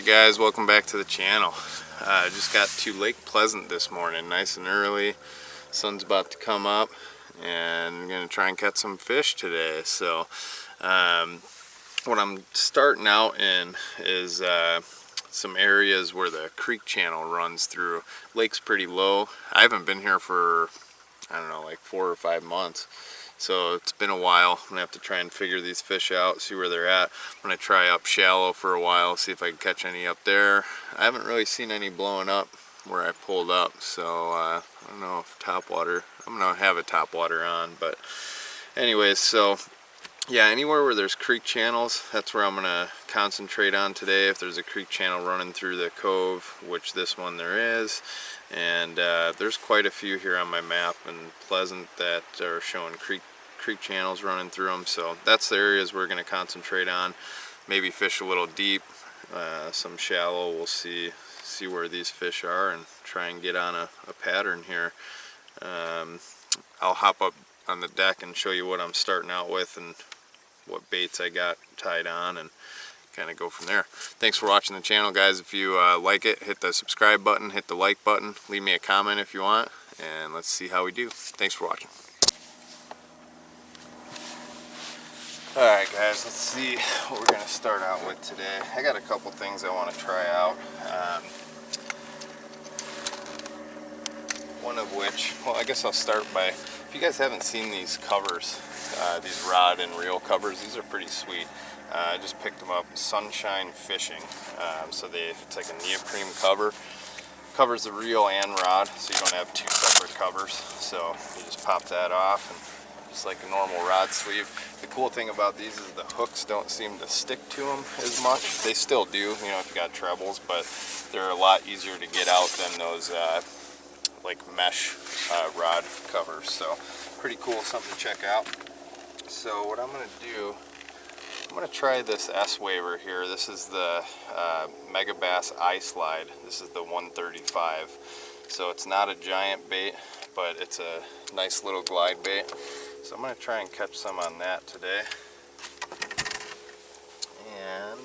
Alright guys, welcome back to the channel. Just got to Lake Pleasant this morning, nice and early. Sun's about to come up and I'm going to try and catch some fish today. So what I'm starting out in is some areas where the creek channel runs through. Lake's pretty low. I haven't been here for, I don't know, like 4 or 5 months. So it's been a while. I'm gonna have to try and figure these fish out, see where they're at. I'm gonna try up shallow for a while, see if I can catch any up there. I haven't really seen any blowing up where I pulled up, so I don't know if topwater, I'm gonna have a topwater on, but anyways, so yeah, anywhere where there's creek channels, that's where I'm gonna concentrate on today. If there's a creek channel running through the cove, which this one there is, and there's quite a few here on my map in Pleasant that are showing creek channels running through them, so that's the areas we're going to concentrate on. Maybe fish a little deep, some shallow. We'll see where these fish are and try and get on a pattern here. I'll hop up on the deck and show you what I'm starting out with and what baits I got tied on and kind of go from there. Thanks for watching the channel, guys. If you like it, hit the subscribe button, hit the like button, leave me a comment if you want, and let's see how we do. Thanks for watching. Alright guys, let's see what we're going to start out with today. I got a couple things I want to try out. One of which, well, I guess I'll start by, if you guys haven't seen these covers, these rod and reel covers, these are pretty sweet. I just picked them up, Sunshine Fishing. So it's like a neoprene cover. Covers the reel and rod, so you don't have two separate covers. So you just pop that off, and just like a normal rod sleeve. The cool thing about these is the hooks don't seem to stick to them as much. They still do, you know, if you got trebles, but they're a lot easier to get out than those like mesh rod covers. So pretty cool, something to check out. So what I'm going to do, I'm going to try this S-Waver here. This is the Megabass I-Slide. This is the 135. So it's not a giant bait, but it's a nice little glide bait. So I'm going to try and catch some on that today. And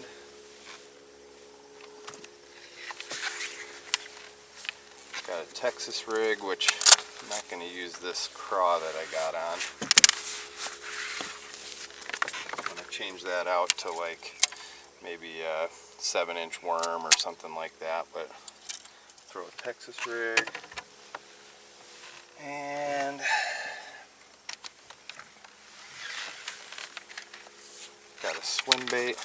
got a Texas rig, which I'm not going to use this craw that I got on. I'm going to change that out to like maybe a 7-inch worm or something like that, but throw a Texas rig and got a swim bait.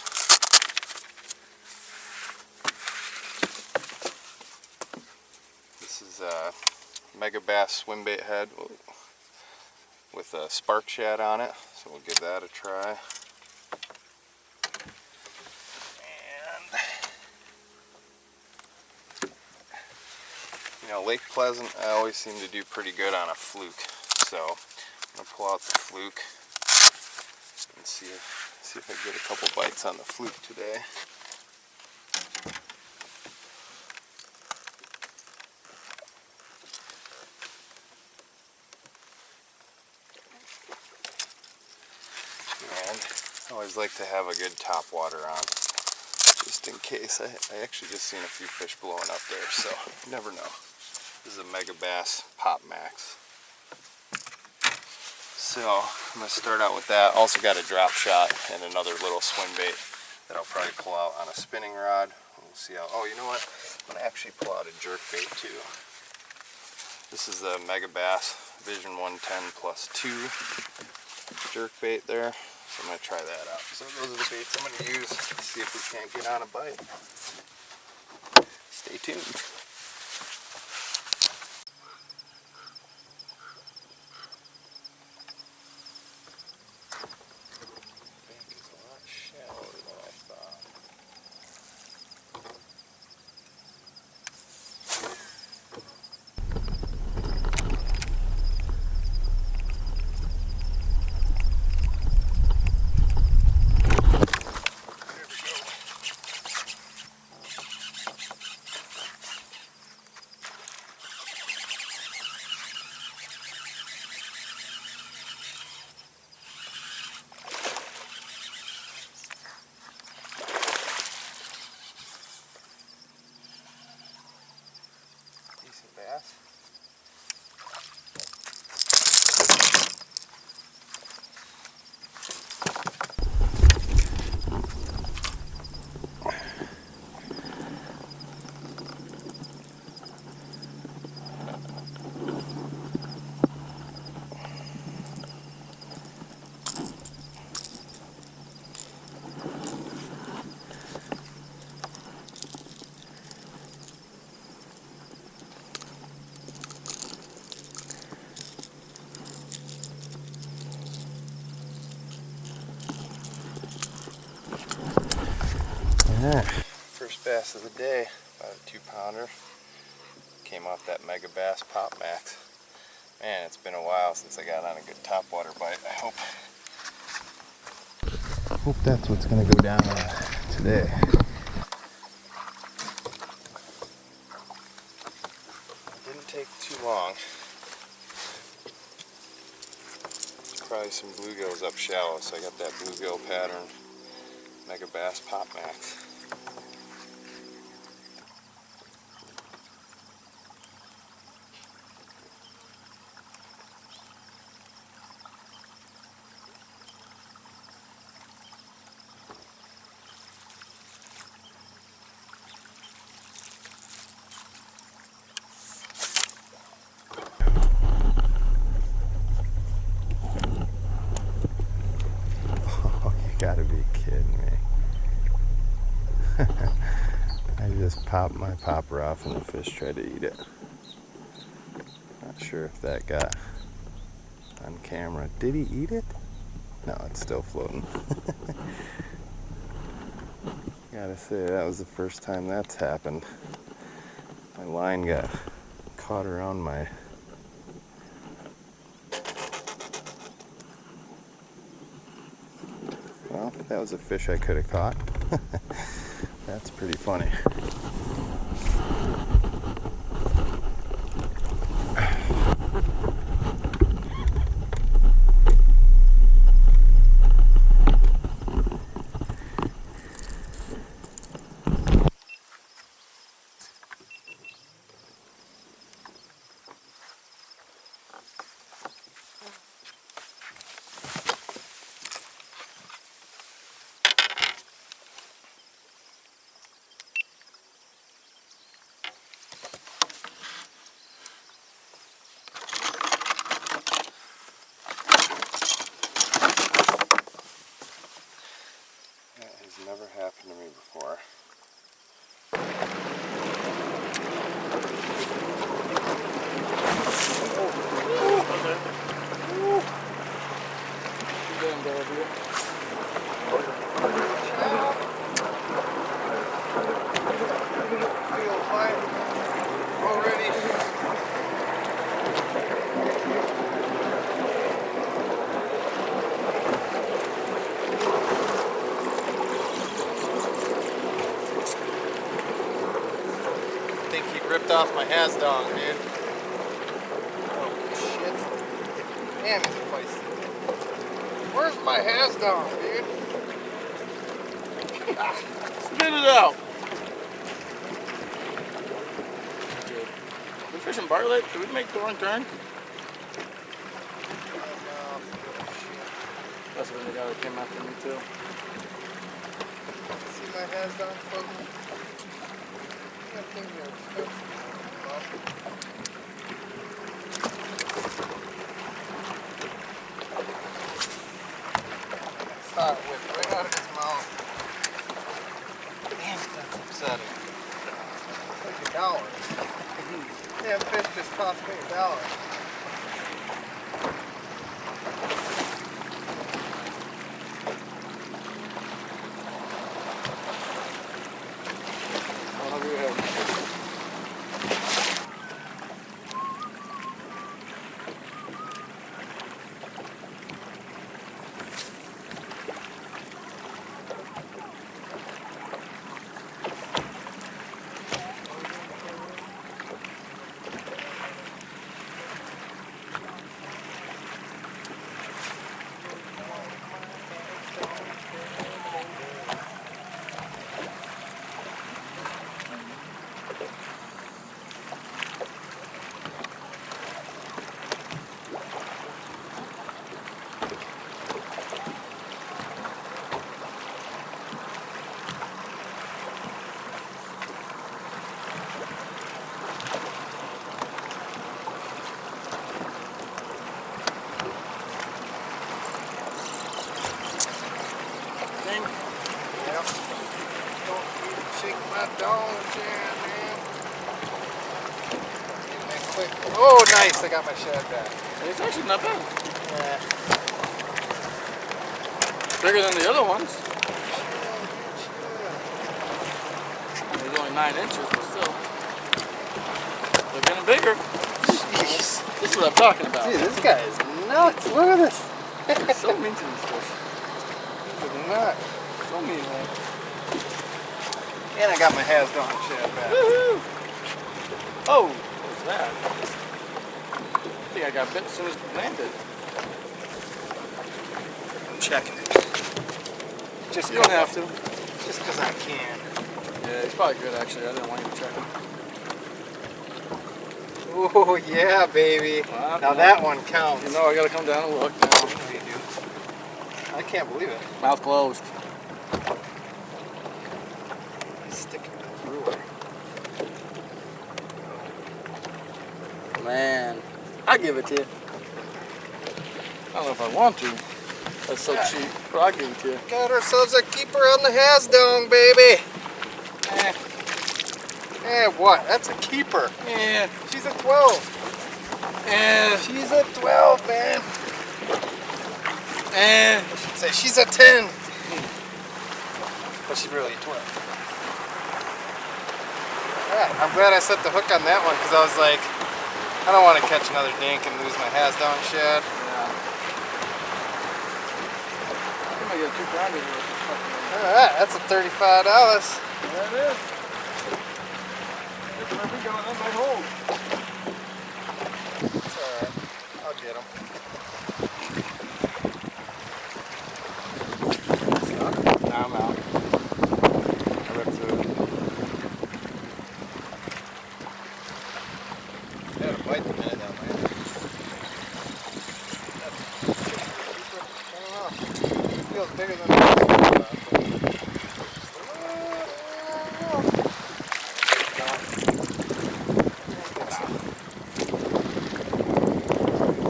This is a Megabass swim bait head with a spark shad on it, so we'll give that a try. And you know, Lake Pleasant, I always seem to do pretty good on a fluke, so I'm gonna pull out the fluke and see if I get a couple bites on the fluke today. And I always like to have a good top water on, just in case. I actually just seen a few fish blowing up there, so you never know. This is a Megabass Pop Max. So I'm going to start out with that. Also got a drop shot and another little swim bait that I'll probably pull out on a spinning rod. We'll see how, oh, you know what? I'm going to actually pull out a jerk bait too. This is the Megabass Vision 110 plus 2 jerk bait there. So I'm going to try that out. So those are the baits I'm going to use. Let's see if we can't get on a bite. Stay tuned. Alright, first bass of the day, about a 2-pounder. Came off that Megabass Pop Max. Man, it's been a while since I got on a good topwater bite. I hope that's what's going to go down today. It didn't take too long. Probably some bluegills up shallow, so I got that bluegill pattern Megabass Pop Max. Gotta be kidding me. I just popped my popper off and the fish tried to eat it. Not sure if that got on camera. Did he eat it? No, it's still floating. Gotta say, that was the first time that's happened. My line got caught around my... Well, that was a fish I could have caught. That's pretty funny. Never happened to me before. Ripped off my has-dong, dude. Oh, shit. Damn, it's a feisty. Where's my has-dong, dude? Spit it out. We fishing Bartlett? Did we make the wrong turn? That's when the guy that came after me, too. See my has-dong floating? That thing's expensive. Saw it whip right out of his mouth. Damn, that's upsetting. It's like $1. Damn fish just cost me $1. Oh, nice! I got my shad back. It's actually not bad. Yeah. Bigger than the other ones. only 9 inches, but still. They're getting bigger. Jeez. This is what I'm talking about. Dude, this guy is nuts. Look at this. He's so mean to these fish. He's nuts. So mean, man. And I got my has done shad back. Woohoo! Oh, what's that? I think I got bit as soon as it landed. I'm checking it. Just You don't have to. Just because I can. Yeah, he's probably good actually. I didn't want you to check him. Oh yeah, baby. Now that one counts. You know I gotta come down and look now. No, you do. I can't believe it. Mouth closed. He's sticking through her. Man, I give it to you. I don't know if I want to. That's so cheap, but I'll give it to you. Got ourselves a keeper on the has dong, baby. What? That's a keeper. Yeah. She's a 12. And She's a 12, man. and I should say she's a 10. But she's really a 12. Alright, I'm glad I set the hook on that one because I was like, I don't want to catch another dink and lose my has dong shad. yeah. I'm gonna get a 2-pounder here. Alright, that's a $35. There it is. Where we going? That might hold. It's alright. I'll get him. Now I'm out. I ripped through it. I had a bite the minute that way. I don't know. It feels bigger than I was thinking about.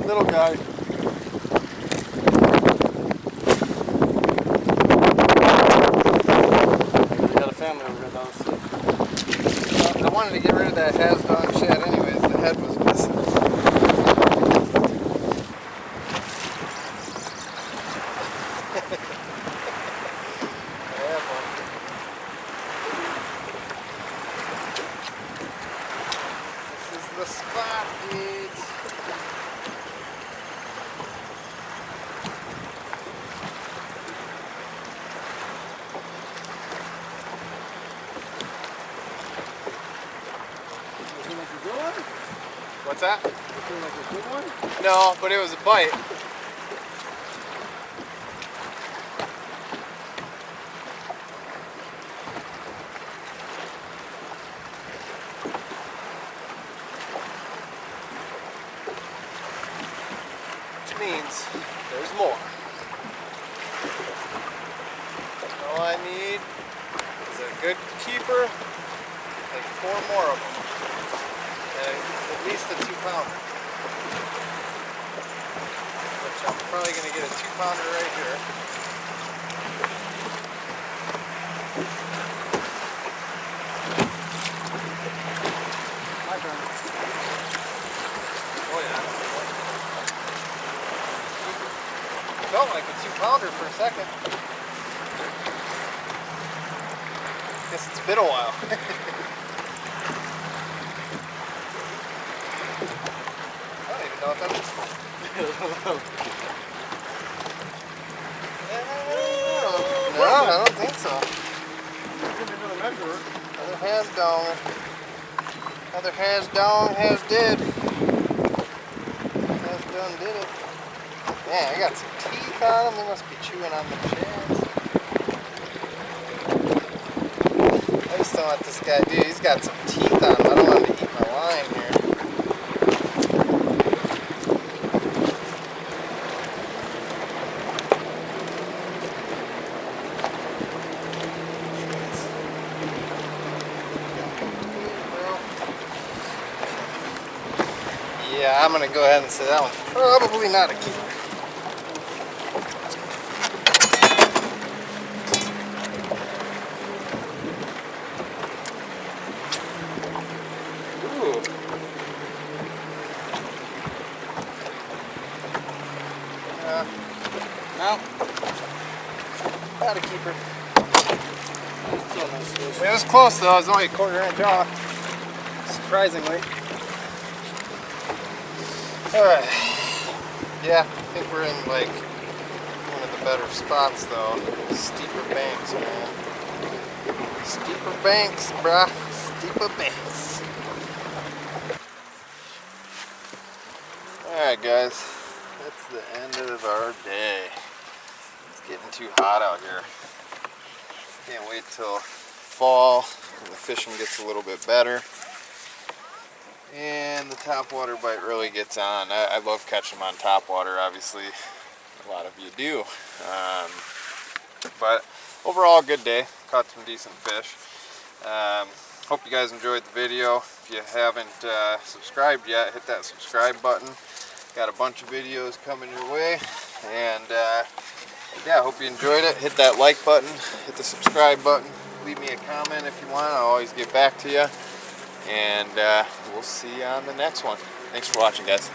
Little guy. We got a family over here down the street. I wanted to get rid of that has dong shad anyways. The head was missing. This is the spot, dudes. What's that? No, but it was a bite. Which means there's more. All I need is a good keeper, like 4 more of them. At least a 2-pounder. Which I'm probably going to get a 2-pounder right here. My turn. Oh yeah. Felt like a 2-pounder for a second. Guess it's been a while. I don't even know if that's... No, I don't think so. Another has dong. Another has dong, has did. Has done did it. Man, I got some teeth on them. They must be chewing on them shads. I just don't want this guy, dude. He's got some teeth on him. I don't want him to eat my line here. Yeah, I'm going to go ahead and say that one's probably not a keeper. Ooh. No. Not a keeper. Still a nice fish. It was close though, it was only a 1/4 inch off, surprisingly. Alright, yeah, I think we're in like one of the better spots though. Steeper banks, man. Steeper banks, bruh. Steeper banks. Alright guys, that's the end of our day. It's getting too hot out here. Can't wait till fall when the fishing gets a little bit better and the topwater bite really gets on. I love catching them on topwater, obviously a lot of you do, but overall good day. Caught some decent fish. Hope you guys enjoyed the video. If you haven't subscribed yet, hit that subscribe button. Got a bunch of videos coming your way, and yeah, hope you enjoyed it. Hit that like button, hit the subscribe button, leave me a comment if you want. I'll always get back to you, and we'll see you on the next one. Thanks for watching, guys.